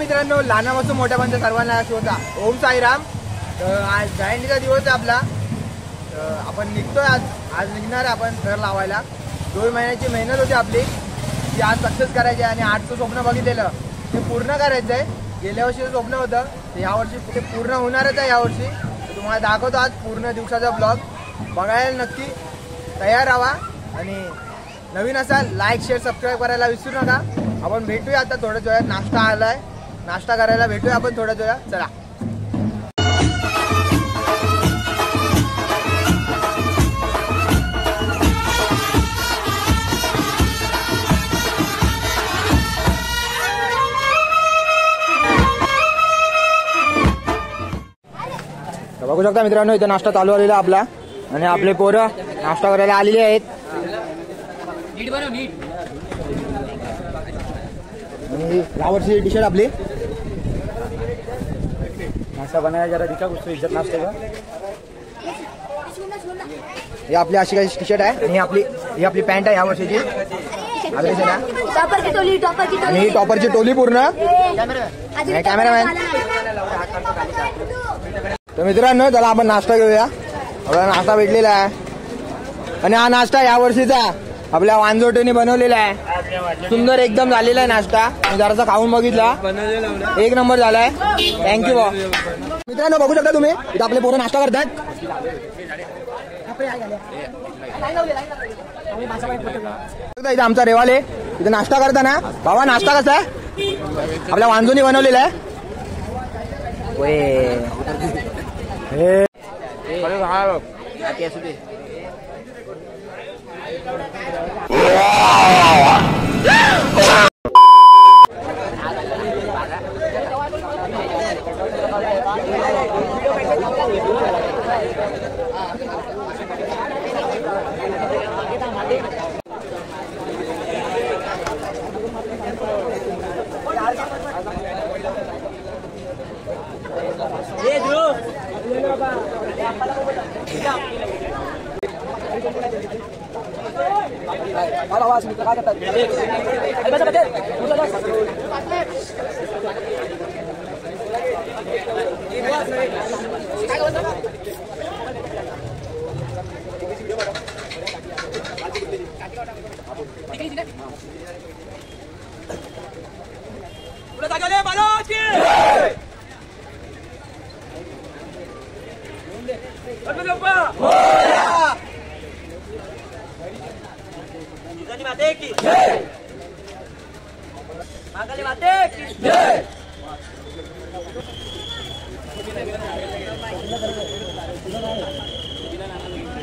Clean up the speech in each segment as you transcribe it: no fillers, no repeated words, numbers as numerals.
मित्रांनो, लहानापासून मोठ्यापर्यंत सर्वांना शोधा ओम साईराम. आज जयंतीचा दिवस आहे आपला. आपण निघतोय आज निघणार आहे आपण घर लावायला. 2 महिन्याची मेहनत होती आपली ती आज सक्सेस करायची आणि आजचं स्वप्न बघितलेलं ते पूर्ण करायचं आहे. गेल्या वर्षीचं स्वप्न होतं ते यावर्षी ते पूर्ण होणारच आहे. यावर्षी तुम्हाला दाखवतो आज पूर्ण दिवसाचा ब्लॉग. बघायला नक्की तयार राहा आणि नवीन असाल लाईक शेअर सबस्क्राईब करायला विसरू नका. आपण भेटूया आता थोड्याच वेळात. नाश्ता आलाय, नाश्ता करायला भेटूया आपण थोड्याच वेळात. चला. बघू शकता मित्रांनो, इथे नाश्ता चालू आलेला आपला आणि आपले पोरं नाश्ता करायला आलेले आहेत. आणि यावर्षी टी शर्ट आपली नाश्ता बनाया जरा दिखा कुछ इज्जत नाश्ते का. हे आपली अशी काही टी शर्ट आहे आणि ही आपली पॅन्ट आहे यावर्षीची. आणि ही टॉपरची टोली पूर्ण. कॅमेरामॅन. तर मित्रांनो, चला आपण नाश्ता घेऊया. आपला नाश्ता भेटलेला आहे आणि हा नाश्ता यावर्षीचा आपल्या वांजोटेने बनवलेला आहे. सुंदर एकदम झालेला आहे नाश्ता. जरासा खाऊन बघितला, 1 नंबर झालाय. थँक्यू बा. मित्रांनो बघू शकता तुम्ही, इथं आपले पोरं नाश्ता करतात. इथं आमचा रेवाले इथे नाश्ता करताना. बाबा नाश्ता कसा आहे? आपल्या वांजोनी बनवलेला आहे.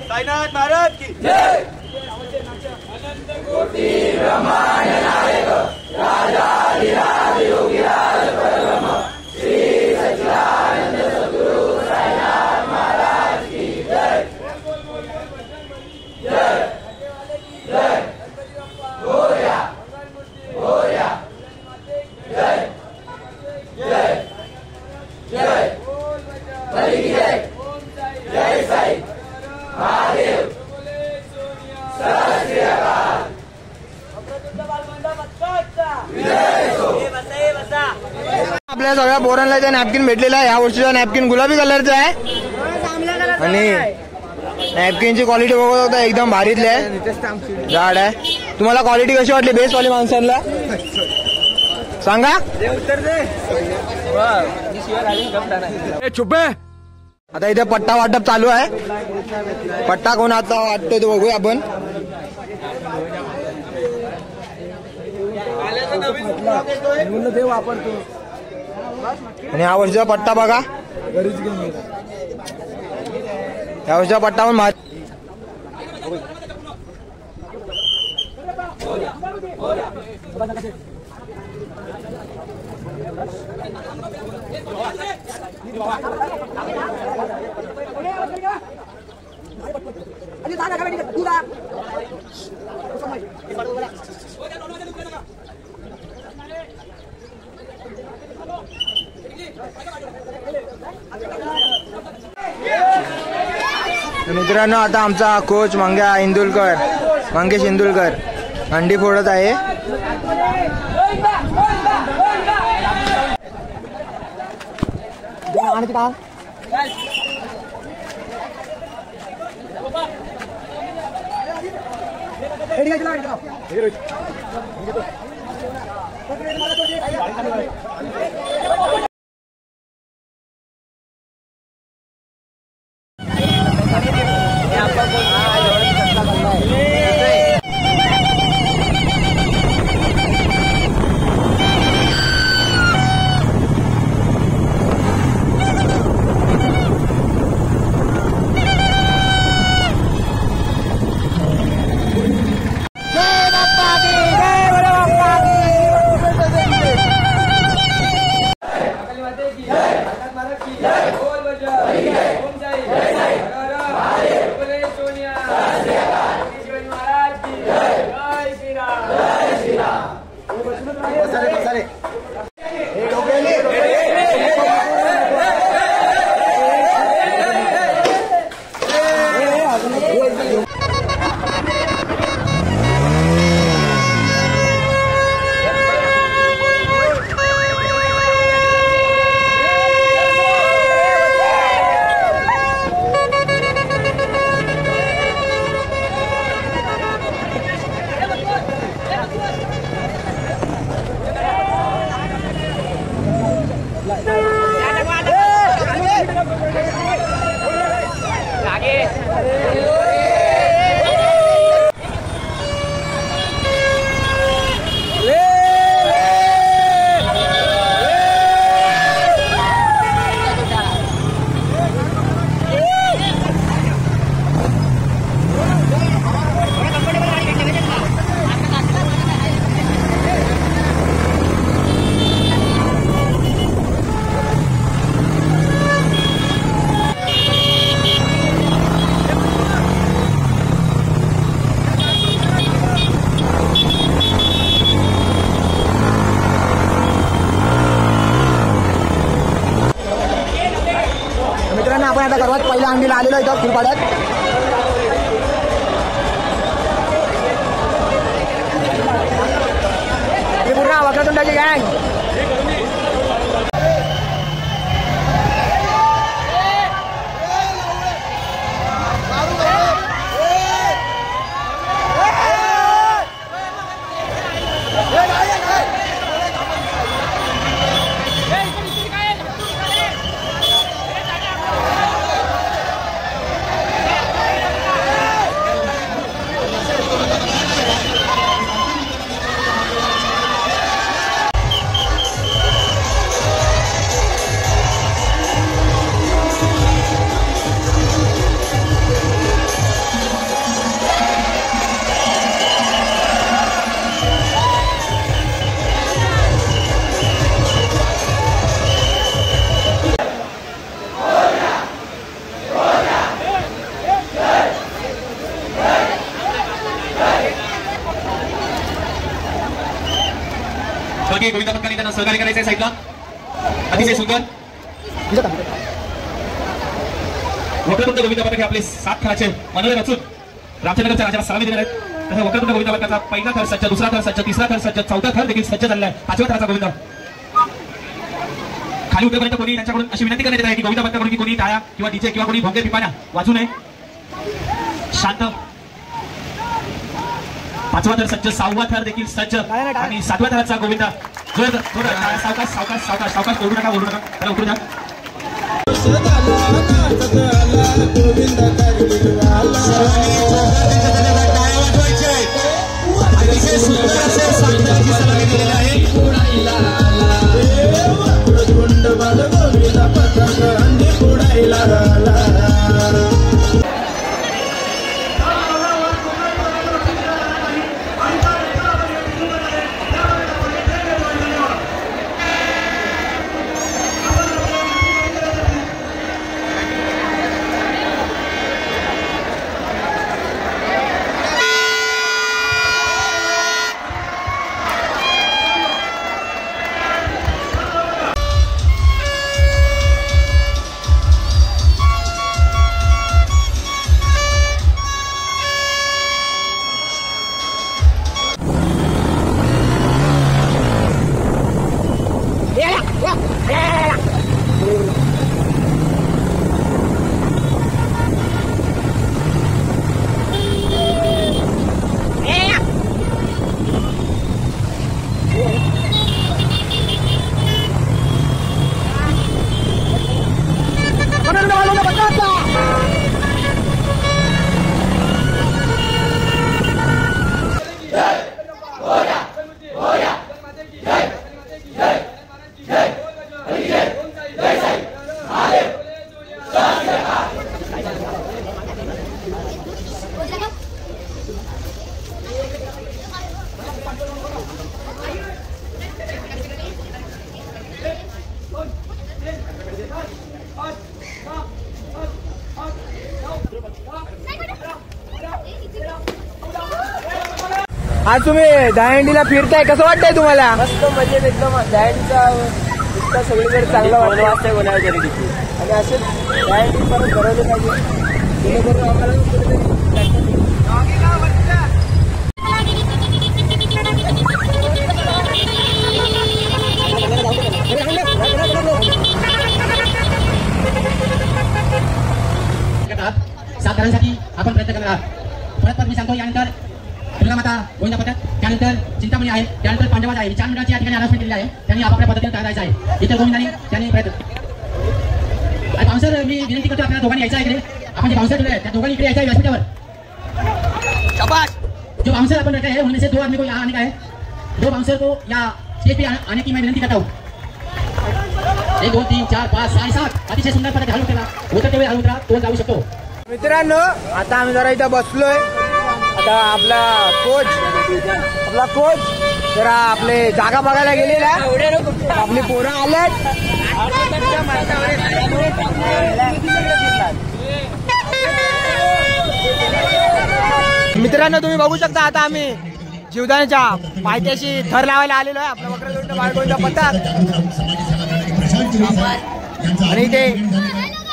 साईनाथ महाराज की जय. कोटी ब्रह्मांड नायक राजाधिराज योगीराज परम श्री सच्चिदानंद सद्गुरु साईनाथ महाराज की जय. जय जय गोया गोया. जय जय जय बली की जय. जय साई महादेव. आपल्या सगळ्या पोरांना जे नॅपकिन भेटलेला आहे. या वर्षीचा नॅपकिन गुलाबी कलरचा आहे आणि नॅपकिनची क्वालिटी बघत होता एकदम भारीतली आहे, जाड आहे. तुम्हाला क्वालिटी कशी वाटली बेस्ट वाली माणसांना सांगा. चुपे. आता इथे पट्टा वाटप चालू आहे. पट्टा कोण आता वाटतोय तो बघूया आपण. आणि या वर्षीचा पट्टा बघा. या वर्षीचा पट्टा पण भारी. मित्रांनो आता आमचा कोच मंगेश इंदुलकर अंडी फोडत आहे. आणि का आपण आता सर्वात पहिल्या अंडीला आलेलो इथं फुलपाड्यात. ही पूर्ण वक्रतुंडाची गँग. गोविंदा पथकाने त्यांना सहकार्य करायचं साईडला. अतिशय सुंदर वक्रतुंड गोविंदा पथक हे आपले 7 थराचे मनोरे रचून रामचंद्रच्या राजाला सलामी देणार आहेत. तसं वक्रतुंड गोविंदा पथकाचा पहिला थर सज्ज, दुसरा थर सज्ज, तिसरा थर सज्ज, चौथा थर देखील सज्ज झालेला आहे. 5व्या थराचा गोविंदा खाली उतरेपर्यंत कोणी त्यांच्याकडून अशी विनंती करण्यात येत आहे की गोविंदा पथकाकडून की कोणी टाळ्या किंवा डीजे किंवा कोणी भोंगे पिपाण्या वाजू नये. शांत. 5वा थर सज्ज, 6वा थर देखील सज्ज आणि 7व्या थराचा गोविंदा. सावकाश सावकाश सावकाश सावकाश ओढू नका, ओढू नका, त्याला उतरू द्या. आज तुम्ही दहीहंडीला फिरताय, कसं वाटतंय तुम्हाला? मस्त मजेत एकदम. दहीहंडीचा इतका सगळीकडे चांगला वाटतं आणि असेच दहीहंडी परत भरवले पाहिजे जेणेकरून आम्हाला साथ करण्यासाठी आपण प्रयत्न करणार आहात. परत मी सांगतो, यानंतर दुर्गा माता गोविंदा पथक, त्यानंतर चिंतामणी आहे, त्यानंतर पांडवाज आहे. 4 मिनिटांची या ठिकाणी अनाउन्समेंट केलेली आहे. त्यांनी आपापल्या पद्धतीने तयारायचं आहे. इतर गोविंदांनी त्यांनी प्रयत्न. बाउन्सर मी विनंती करतो आपल्याला दोघांनी यायचं आहे इकडे. आपण जे बाउन्सर ठेवले त्या दोघांनी इकडे यायचं आहे व्यासपीठावर. जो बाउन्सर अपन रखे हैं उनमें से 2 आदमी को यहाँ आने का है. 2 बाउन्सर को या स्टेज पे आने की मैं विनंती करता हूँ. 1 2 3 4 5 6 7 अतिशय सुंदर पद्धत हलवून केला. उतरते वेळी हलवून तो जाऊ शकतो. मित्रांनो, आता आम्ही जरा इथं बसलोय. आता आपला कोच जरा आपले जागा बघायला गेलेला. आपली पोरं आल्यात. मित्रांनो, तुम्ही बघू शकता आता आम्ही जीवदानाच्या पायथ्याशी थर लावायला आलेलो आहे. आपला वक्रतुंड बाळगोविंद पथक आणि ते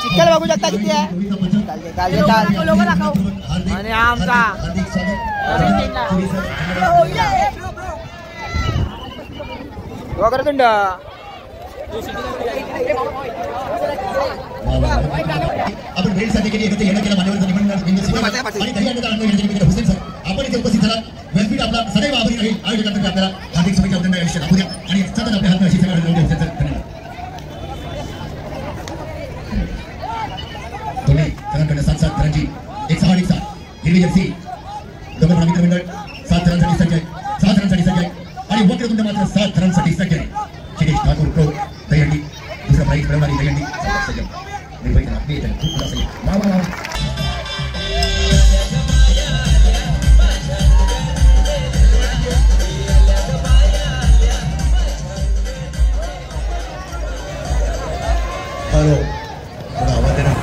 चिखल बघू शकता किती आहे. आणि आमचा वक्रतुंड आपण भेटसाठी केली एकत्र येणं केलं मान्यवर हुसेन सर आपण इथे उपस्थित झाला. व्यासपीठ आपला सदैव आभारी राहील. आयोजकांतर्फे आपल्याला हार्दिक शुभेच्छा अभिनंदन आयुष्य लाभू द्या आणि सतत आपल्या हात अशी सगळं हुसेन सर. धन्यवाद. तुम्ही सरांकडनं 7 घरांची 1 6 आणि 7 हिरवी जर्सी दोघं मित्रमंडळ 7 घरांसाठी सज्ज आहे. 7 घरांसाठी सज्ज आहे आणि वक्रतुंड मात्र 7 घरांसाठी सज्ज आहे. शिरीष ठाकूर प्रो दहीहंडी दुसरा प्राईज मिळवणारी दहीहंडी सज्ज. निर्भयता खूप असेल. हॅलो थोडा आवाज दे ना.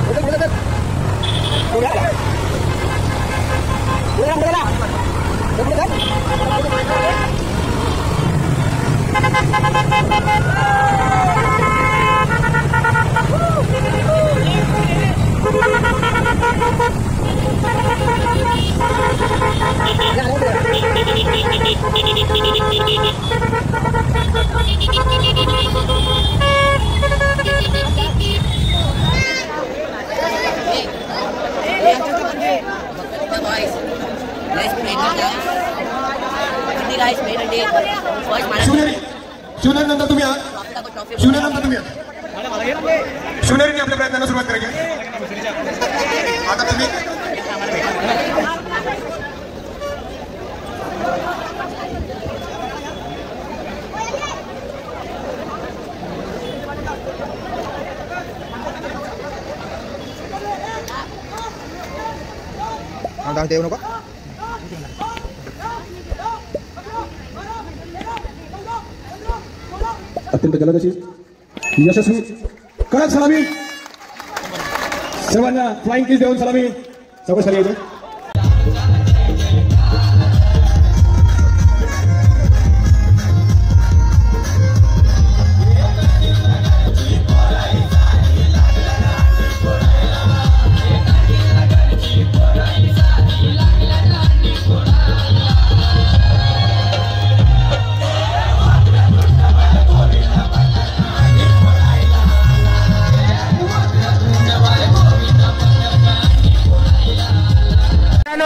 शिवनेरीनंतर तुम्ही शिवनेरीने आपल्या प्रयत्नांना सुरुवात करायची. आता तुम्ही येऊ नका. अत्यंत जलद अशी यशस्वी कडक सलामी. सर्वांना फ्लाइंग किस देऊन सलामी सगळं खाली यायचं.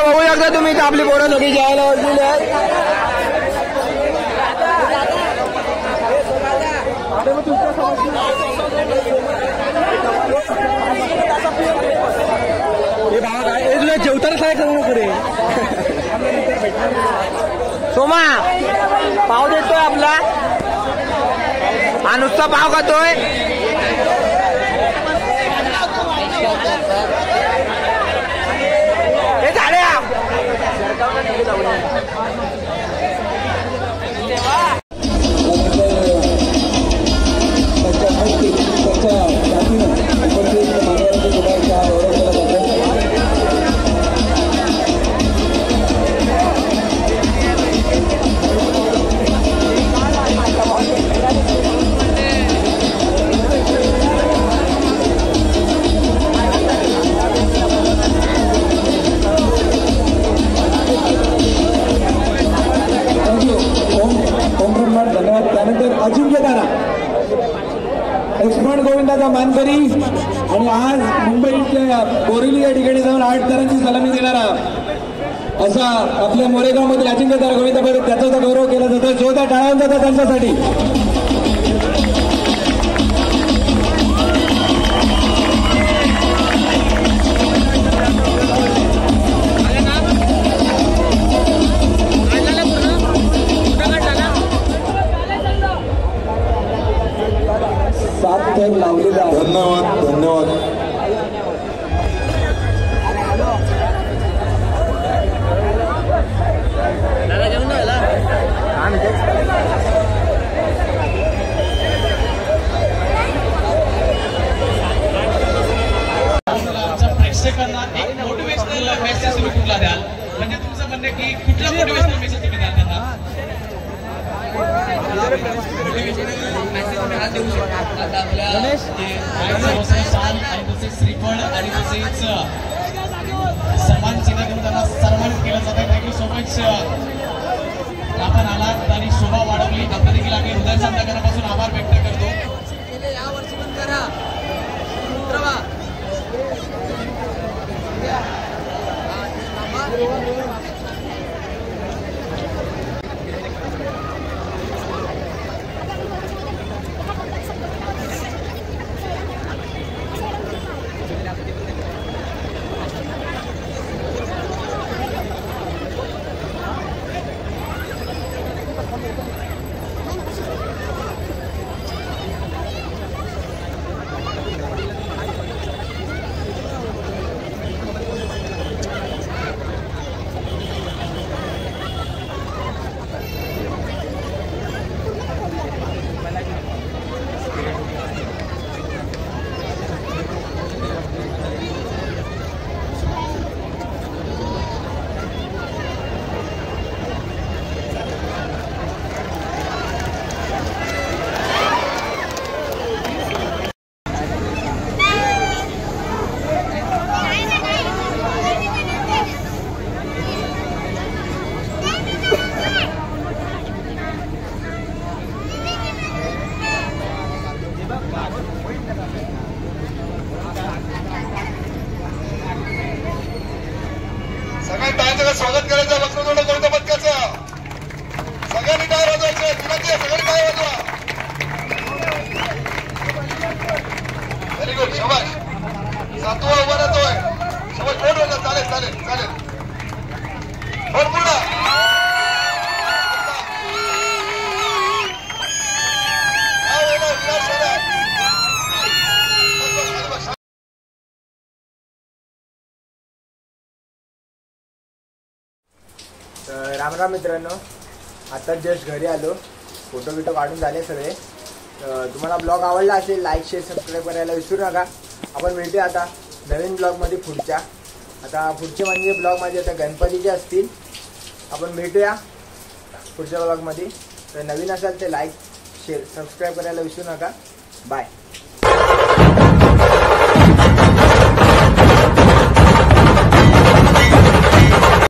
बघू शकता तुम्ही आपली पोरं सगळी जेवायला बसलेली आहेत. हा नुसता पाव खातोय. हे झाड्या धन्यवाद. त्यानंतर अजिंक्यतारा एक्सपर्ट गोविंदाचा मानकरी आणि आज मुंबईतल्या बोरिवली या ठिकाणी जाऊन 8 तारांची सलामी देणारा असा आपल्या मोरेगाव मधील अजिंक्यतारा गोविंदा परत त्याचा गौरव केला जातो. जोरदार टाळ्या जातात त्यांच्यासाठी. लावलेला. धन्यवाद धन्यवाद. प्रेक्षकांना एक मोटिवेशनल मेसेज तुम्ही कुठला द्याल? म्हणजे तुमचं म्हणणं की कुठला मोटिवेशनल मेसेज तुम्ही द्याल त्यांना? आणि तसेच श्रीफळ आणि तसेच सन्मान चिन्ह देऊन त्यांना सन्मानित केलं जातं. Thank you so much. आपण आलात आणि शोभा वाढवली. आपल्या देखील आम्ही हृदयाच्या अंतःकरणापासून आभार व्यक्त करतो. यावर्षी पण करा. स्वागत करायचं. वक्रतुंड कविता पथकाचं सगळ्यांनी टायर वाजवायचे. विनंती आहे सगळ्यांनी टायर वाजवा. Very good. शाबाश. 7वा उभा राहतोय. शाबाश. बोट वाजवा. चालेल चालेल चालेल. बोट पूर्ण. राम मित्रांनो, आता जस्ट घरी आलो. फोटो बिटो काढून झाले सगळे. तुम्हाला ब्लॉग आवडला असेल लाईक शेअर सबस्क्राईब करायला विसरू नका. आपण भेटूया आता नवीन ब्लॉगमध्ये पुढच्या. आता पुढचे म्हणजे ब्लॉग माझे आता गणपतीचे असतील. आपण भेटूया पुढच्या ब्लॉगमध्ये. तर नवीन असाल ते लाईक शेअर सबस्क्राईब करायला विसरू नका. बाय.